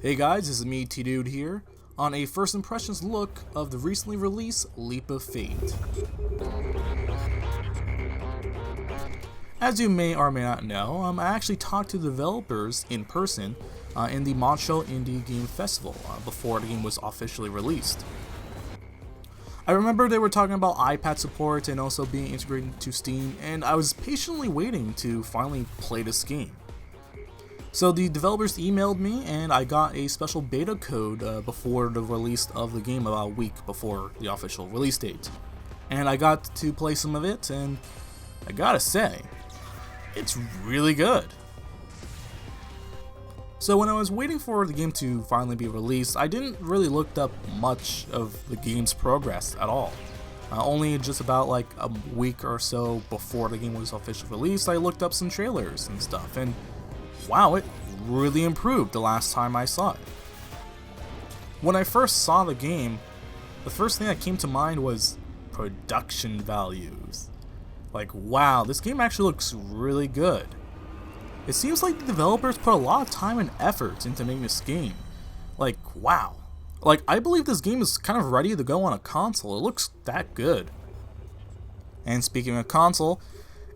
Hey guys, this is me, T-Dude here, on a first impressions look of the recently released Leap of Fate. As you may or may not know, I actually talked to the developers in person in the Montreal Indie Game Festival before the game was officially released. I remember they were talking about iPad support and also being integrated to Steam, and I was patiently waiting to finally play this game. So the developers emailed me and I got a special beta code before the release of the game, about a week before the official release date. And I got to play some of it, and I gotta say, it's really good. So when I was waiting for the game to finally be released, I didn't really look up much of the game's progress at all. Only just about like a week or so before the game was officially released, I looked up some trailers and stuff, and wow, it really improved the last time I saw it. When I first saw the game, the first thing that came to mind was production values. Like, wow, this game actually looks really good. It seems like the developers put a lot of time and effort into making this game. Like, wow. Like, I believe this game is kind of ready to go on a console. It looks that good. And speaking of console,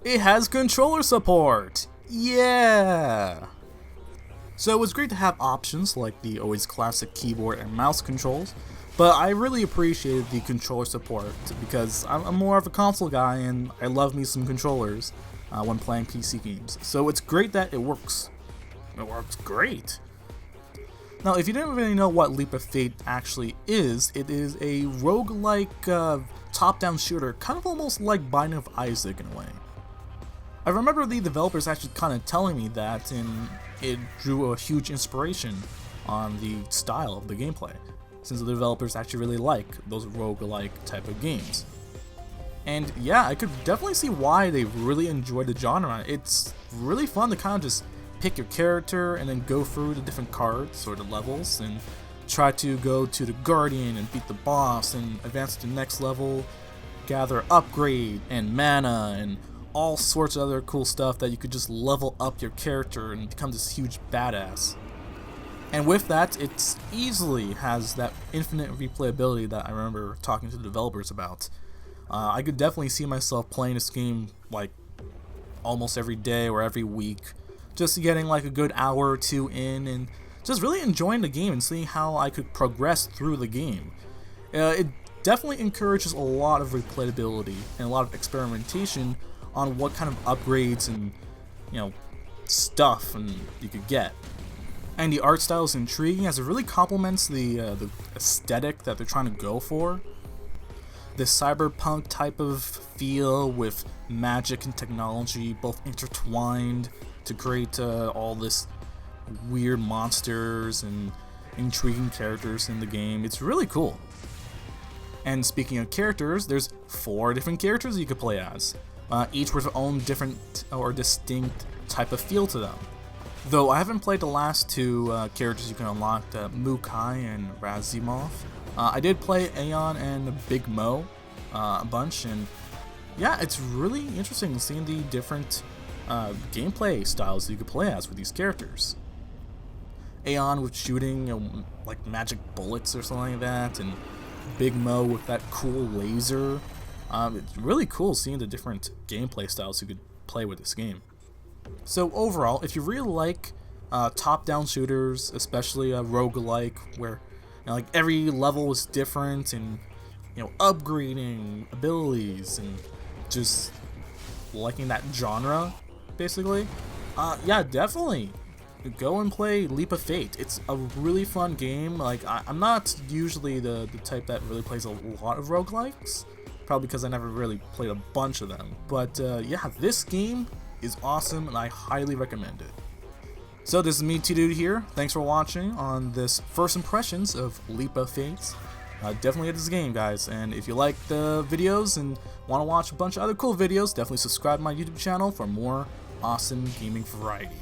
it has controller support. Yeah! So it was great to have options like the always classic keyboard and mouse controls, but I really appreciated the controller support because I'm more of a console guy and I love me some controllers when playing PC games. So it's great that it works. It works great. Now, if you didn't really know what Leap of Fate actually is, it is a roguelike top-down shooter, kind of almost like Binding of Isaac in a way. I remember the developers actually kind of telling me that, and it drew a huge inspiration on the style of the gameplay, since the developers actually really like those roguelike type of games. And yeah, I could definitely see why they really enjoyed the genre. It's really fun to kind of just pick your character and then go through the different cards or the levels and try to go to the Guardian and beat the boss and advance to the next level, gather upgrade and mana and all sorts of other cool stuff that you could just level up your character and become this huge badass. And with that, it easily has that infinite replayability that I remember talking to the developers about. I could definitely see myself playing this game like almost every day or every week, just getting like a good hour or two in and just really enjoying the game and seeing how I could progress through the game. It definitely encourages a lot of replayability and a lot of experimentation on what kind of upgrades and, you know, stuff and you could get. And the art style is intriguing as it really complements the aesthetic that they're trying to go for. This cyberpunk type of feel with magic and technology both intertwined to create all this weird monsters and intriguing characters in the game. It's really cool. And speaking of characters, there's 4 different characters you could play as. Each with their own different or distinct type of feel to them. Though I haven't played the last 2 characters you can unlock, Mukai and Razimov. I did play Aeon and Big Mo a bunch, and yeah, it's really interesting seeing the different gameplay styles you could play as with these characters. Aeon with shooting, you know, like magic bullets or something like that, and Big Mo with that cool laser. It's really cool seeing the different gameplay styles you could play with this game. So overall, if you really like top-down shooters, especially a roguelike, where you know, like every level is different and you know upgrading abilities and just liking that genre, basically, yeah, definitely go and play Leap of Fate. It's a really fun game. Like I'm not usually the type that really plays a lot of roguelikes. Probably because I never really played a bunch of them. But yeah, this game is awesome and I highly recommend it. So this is me, T-Dude here. Thanks for watching on this first impressions of Leap of Fate. Definitely get this game, guys. And if you like the videos and want to watch a bunch of other cool videos, definitely subscribe to my YouTube channel for more awesome gaming variety.